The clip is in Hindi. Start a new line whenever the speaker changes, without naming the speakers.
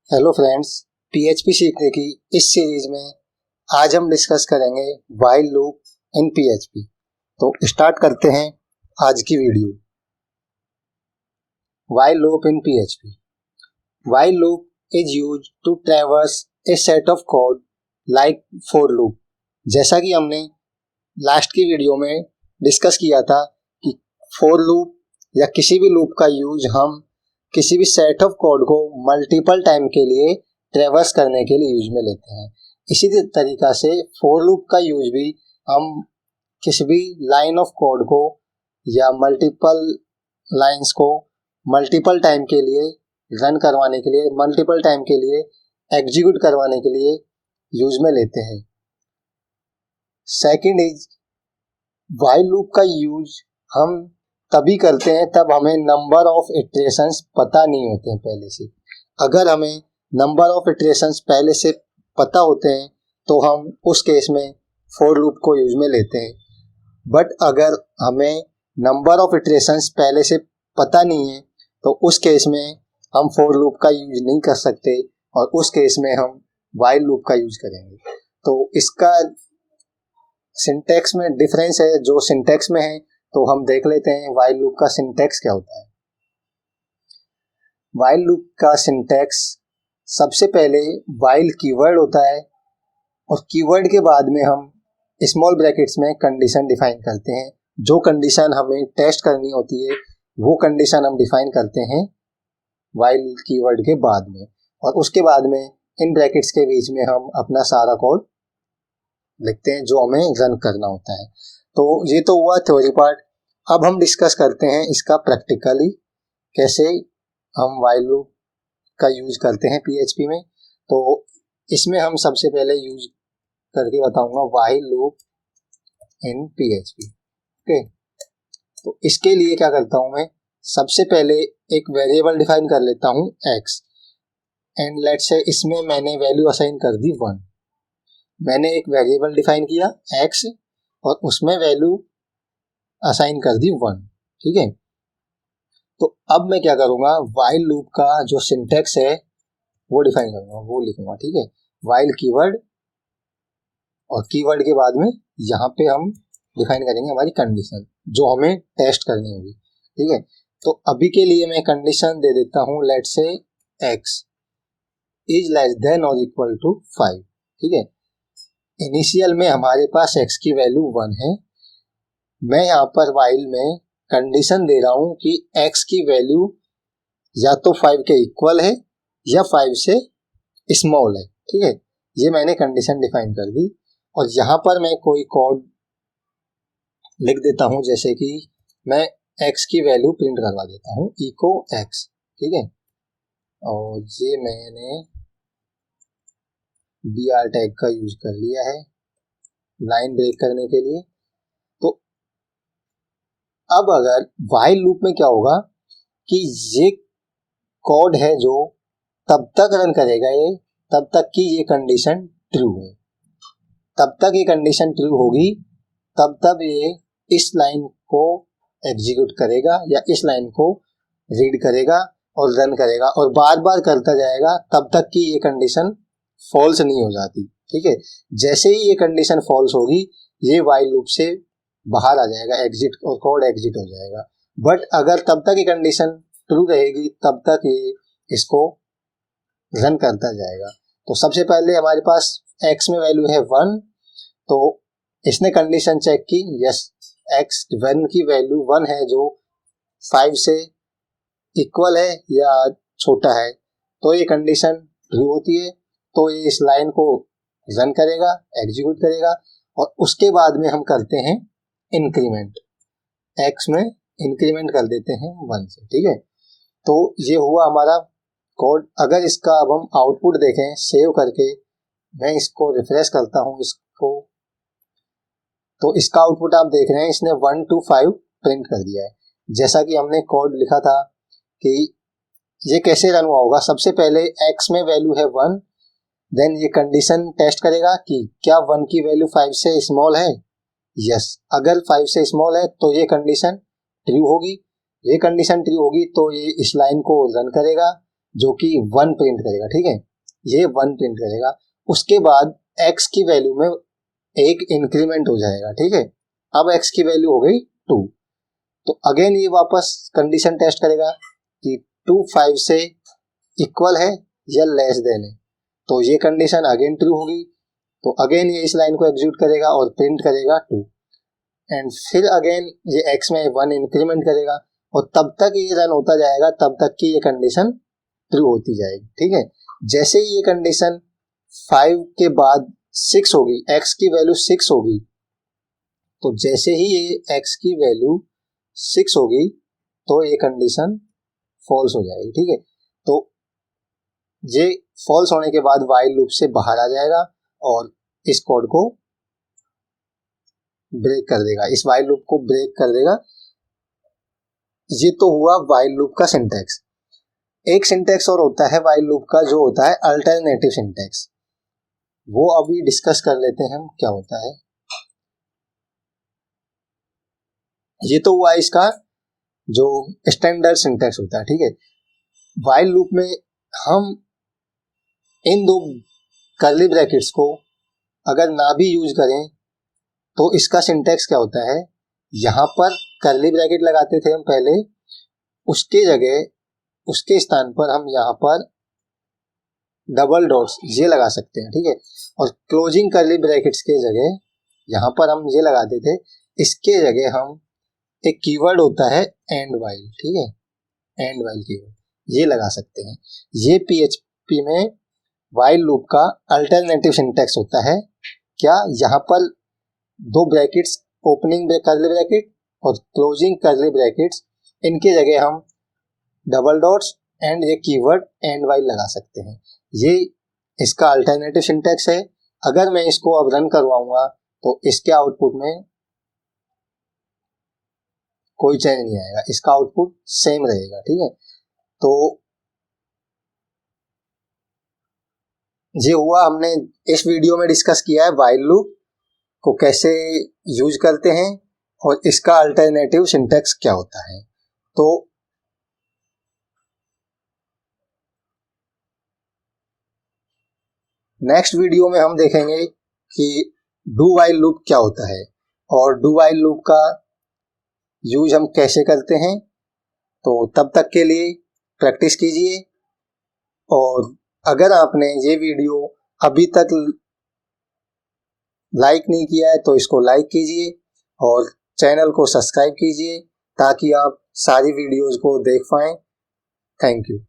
हेलो फ्रेंड्स, पीएचपी सीखने की इस सीरीज में आज हम डिस्कस करेंगे व्हाइल लूप इन पीएचपी। तो स्टार्ट करते हैं आज की video. While loop in PHP. While loop is used to traverse a set of code like for loop. जैसा कि हमने लास्ट की वीडियो में डिस्कस किया था कि फॉर लूप या किसी भी लूप का यूज हम किसी भी सेट ऑफ कोड को मल्टीपल टाइम के लिए ट्रैवर्स करने के लिए यूज में लेते हैं। इसी तरीका से फॉर लूप का यूज भी हम किसी भी लाइन ऑफ कोड को या मल्टीपल लाइंस को मल्टीपल टाइम के लिए रन करवाने के लिए, मल्टीपल टाइम के लिए एग्जीक्यूट करवाने के लिए यूज में लेते हैं। सेकंड इज व्हाइल लूप का यूज हम तभी करते हैं तब हमें नंबर ऑफ इटरेशंस पता नहीं होते हैं पहले से। अगर हमें नंबर ऑफ इटरेशंस पहले से पता होते हैं तो हम उस केस में फॉर लूप को यूज में लेते हैं। बट अगर हमें नंबर ऑफ इटरेशंस पहले से पता नहीं है तो उस केस में हम फॉर लूप का यूज नहीं कर सकते और उस केस में हम व्हाइल लूप का यूज करेंगे। तो इसका सिंटैक्स में डिफरेंस है। जो सिंटैक्स में है तो हम देख लेते हैं व्हाइल लूप का सिंटैक्स क्या होता है। व्हाइल लूप का सिंटैक्स सबसे पहले व्हाइल कीवर्ड होता है और कीवर्ड के बाद में हम स्मॉल ब्रैकेट्स में कंडीशन डिफाइन करते हैं। जो कंडीशन हमें टेस्ट करनी होती है वो कंडीशन हम डिफाइन करते हैं व्हाइल कीवर्ड के बाद में, और उसके बाद में इन ब्रैकेट्स के बीच में हम अपना सारा कोड लिखते हैं जो हमें रन करना होता है। तो ये तो हुआ थ्योरी पार्ट। अब हम डिस्कस करते हैं इसका प्रैक्टिकली कैसे हम व्हाइल लूप का यूज करते हैं पीएचपी में। तो इसमें हम सबसे पहले यूज करके बताऊंगा while loop in PHP. Okay, तो इसके लिए क्या करता हूं मैं, सबसे पहले एक वेरिएबल डिफाइन कर लेता हूं x, एंड लेट्स से इसमें मैंने वैल्यू असाइन कर दी 1। मैंने एक वेरिएबल डिफाइन किया x और उसमें वैल्यू असाइन कर दी 1। ठीक है, तो अब मैं क्या करूंगा, व्हाइल लूप का जो सिंटैक्स है वो डिफाइन करूंगा, वो लिखूंगा। ठीक है, व्हाइल कीवर्ड और कीवर्ड के बाद में यहाँ पे हम डिफाइन करेंगे हमारी कंडीशन जो हमें टेस्ट करनी होगी। ठीक है, तो अभी के लिए मैं कंडीशन दे देता हूँ, let's say x is less than और इक्वल टू 5। ठीक है, इनिशियल में हमारे पास x की वैल्यू 1 है। मैं यहाँ पर व्हाइल में कंडीशन दे रहा हूँ कि x की वैल्यू या तो 5 के इक्वल है या 5 से स्मॉल है। ठीक है, ये मैंने कंडीशन डिफाइन कर दी और यहाँ पर मैं कोई कोड लिख देता हूँ, जैसे कि मैं x की वैल्यू प्रिंट करवा देता हूँ इको x। ठीक है, और ये मैंने br टैग का यूज कर लिया है लाइन ब्रेक करने के लिए। तो अब अगर व्हाइल लूप में क्या होगा कि ये कोड है जो तब तक रन करेगा, ये तब तक कि ये कंडीशन ट्रू है। तब तक ये कंडीशन ट्रू होगी तब तक ये इस लाइन को एग्जीक्यूट करेगा या इस लाइन को रीड करेगा और रन करेगा और बार बार करता जाएगा तब तक कि ये कंडीशन फॉल्स नहीं हो जाती। ठीक है, जैसे ही ये कंडीशन फॉल्स होगी ये व्हाइल लूप से बाहर आ जाएगा, एग्जिट, और कोड एग्जिट हो जाएगा। बट अगर तब तक ये कंडीशन ट्रू रहेगी तब तक ये इसको रन करता जाएगा। तो सबसे पहले हमारे पास x में वैल्यू है 1, तो इसने कंडीशन चेक की, यस x 1 की वैल्यू 1 है जो 5 से इक्वल है या छोटा है, तो ये कंडीशन ट्रू होती है। तो ये इस लाइन को रन करेगा, एग्जीक्यूट करेगा और उसके बाद में हम करते हैं इंक्रीमेंट, x में इंक्रीमेंट कर देते हैं 1 से। ठीक है, तो ये हुआ हमारा कोड। अगर इसका अब हम आउटपुट देखें सेव करके, मैं इसको रिफ्रेश करता हूँ इसको, तो इसका आउटपुट आप देख रहे हैं इसने 1 to 5 प्रिंट कर दिया है। जैसा कि हमने कोड लिखा था कि ये कैसे रन हुआ होगा, सबसे पहले x में वैल्यू है 1, देन ये कंडीशन टेस्ट करेगा कि क्या 1 की वैल्यू 5 से स्मॉल है। यस, अगर 5 से स्मॉल है तो ये कंडीशन ट्रू होगी। ये कंडीशन ट्रू होगी तो ये इस लाइन को रन करेगा जो कि 1 प्रिंट करेगा, ठीक है, ये 1 प्रिंट करेगा। उसके बाद x की वैल्यू में एक इंक्रीमेंट हो जाएगा, ठीक है, अब x की वैल्यू हो गई 2। तो अगेन ये वापस कंडीशन टेस्ट करेगा कि 2 5 से इक्वल है या लेस देन है, तो ये कंडीशन अगेन ट्रू होगी। तो अगेन ये इस लाइन को एग्जीक्यूट करेगा और प्रिंट करेगा 2, एंड फिर अगेन ये x में 1 इंक्रीमेंट करेगा और तब तक ये रन होता जाएगा, तब तक की ये कंडीशन ट्रू होती जाएगी, ठीक है। जैसे ही ये कंडीशन 5 के बाद 6 होगी, x की वैल्यू 6 होगी, तो जैसे ही ये x की वैल्यू 6 होगी तो ये कंडीशन फॉल्स हो जाएगी, ठीक है। तो ये फॉल्स होने के बाद वाइल लूप से बाहर आ जाएगा और इस कोड को ब्रेक कर देगा, इस वाइल लूप को ब्रेक कर देगा। ये तो हुआ वाइल लूप का सिंटैक्स। एक सिंटैक्स और होता है वाइल लूप का, जो होता है अल्टरनेटिव सिंटैक्स। वो अभी डिस्कस कर लेते हैं हम क्या होता है। ये तो हुआ इसका जो स्टैंडर्ड सिंटैक्स होता है, ठीक है। वाइल लूप में हम इन दो कर्ली ब्रैकेट्स को अगर ना भी यूज करें तो इसका सिंटैक्स क्या होता है, यहाँ पर कर्ली ब्रैकेट लगाते थे हम पहले, उसके जगह उसके स्थान पर हम यहाँ पर डबल डॉट्स ये लगा सकते हैं, ठीक है। और क्लोजिंग कर्ली ब्रैकेट्स के जगह यहाँ पर हम ये लगाते थे, इसके जगह हम एक कीवर्ड होता है एंड वाइल, ठीक है, एंड वाइल कीवर्ड ये लगा सकते हैं। ये PHP में वाइल लूप का अल्टरनेटिव सिंटैक्स होता है। क्या, यहाँ पर दो ब्रैकेट्स, ओपनिंग कर्ली ब्रैकेट और क्लोजिंग कर्ली ब्रैकेट्स, इनके जगह हम डबल डॉट्स एंड ये कीवर्ड एंड वाइल लगा सकते हैं। ये इसका अल्टरनेटिव सिंटैक्स है। अगर मैं इसको अब रन करवाऊंगा तो इसके आउटपुट में कोई चेंज नहीं आएगा, इसका आउटपुट सेम रहेगा, ठीक है। तो ये हुआ, हमने इस वीडियो में डिस्कस किया है वाइल लूप को कैसे यूज करते हैं और इसका अल्टरनेटिव सिंटैक्स क्या होता है। तो नेक्स्ट वीडियो में हम देखेंगे कि डू वाइल लूप क्या होता है और डू वाइल लूप का यूज हम कैसे करते हैं। तो तब तक के लिए प्रैक्टिस कीजिए, और अगर आपने ये वीडियो अभी तक लाइक नहीं किया है तो इसको लाइक कीजिए और चैनल को सब्सक्राइब कीजिए ताकि आप सारी वीडियोस को देख पाएं। Thank you.